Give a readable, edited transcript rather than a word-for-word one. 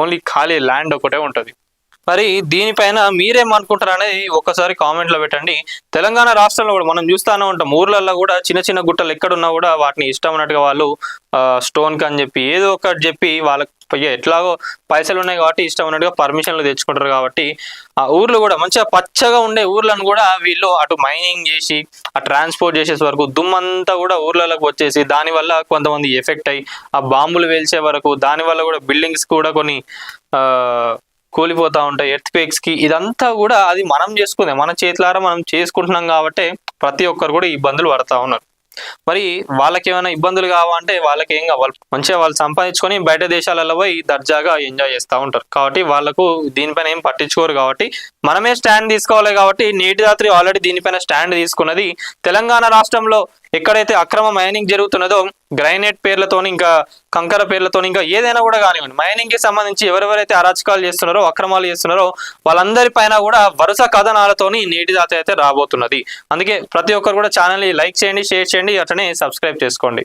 Only ఖాళీ land ఒకటే ఉంటుంది. మరి దీనిపైన మీరేమనుకుంటారు అనేది ఒక్కసారి కామెంట్లో పెట్టండి. తెలంగాణ రాష్ట్రంలో కూడా మనం చూస్తూనే ఉంటాం, ఊర్లలో కూడా చిన్న చిన్న గుట్టలు ఎక్కడున్నా కూడా వాటిని ఇష్టం ఉన్నట్టుగా వాళ్ళు స్టోన్కి అని చెప్పి ఏదో ఒకటి చెప్పి వాళ్ళకి ఎట్లాగో పైసలు ఉన్నాయి కాబట్టి ఇష్టం ఉన్నట్టుగా పర్మిషన్లు తెచ్చుకుంటారు. కాబట్టి ఆ ఊర్లు కూడా మంచిగా పచ్చగా ఉండే ఊర్లను కూడా వీళ్ళు అటు మైనింగ్ చేసి ఆ ట్రాన్స్పోర్ట్ చేసే వరకు దుమ్మంతా కూడా ఊర్లలోకి వచ్చేసి దానివల్ల కొంతమంది ఎఫెక్ట్ అయ్యి ఆ బాంబులు వేల్చే వరకు దానివల్ల కూడా బిల్డింగ్స్ కూడా కొన్ని కూలిపోతూ ఉంటాయి ఎర్త్క్వేక్స్కి. ఇదంతా కూడా అది మనం చేసుకుందే, మన చేతులారా మనం చేసుకుంటున్నాం కాబట్టి ప్రతి ఒక్కరు కూడా ఇబ్బందులు పడతా ఉన్నారు. మరి వాళ్ళకి ఏమైనా ఇబ్బందులు కావాలంటే వాళ్ళకి ఏం కావాలి, మంచిగా వాళ్ళు సంపాదించుకొని బయట దేశాలలో పోయి దర్జాగా ఎంజాయ్ చేస్తూ ఉంటారు. కాబట్టి వాళ్ళకు దీనిపైన ఏం పట్టించుకోరు. కాబట్టి మనమే స్టాండ్ తీసుకోవాలి. కాబట్టి నేటి రాత్రి ఆల్రెడీ దీనిపైన స్టాండ్ తీసుకున్నది తెలంగాణ రాష్ట్రంలో ఎక్కడైతే అక్రమ మైనింగ్ జరుగుతున్నదో గ్రైనేట్ పేర్లతోని ఇంకా కంకర పేర్లతో ఇంకా ఏదైనా కూడా కానివ్వండి, మైనింగ్ కి సంబంధించి ఎవరెవరైతే అరాచకాలు చేస్తున్నారో అక్రమాలు చేస్తున్నారో వాళ్ళందరి పైన కూడా వరుస కథనాలతోని నేటి రాత్రి అయితే రాబోతున్నది. అందుకే ప్రతి ఒక్కరు కూడా ఛానల్ని లైక్ చేయండి, షేర్ చేయండి, అట్లనే సబ్స్క్రైబ్ చేసుకోండి.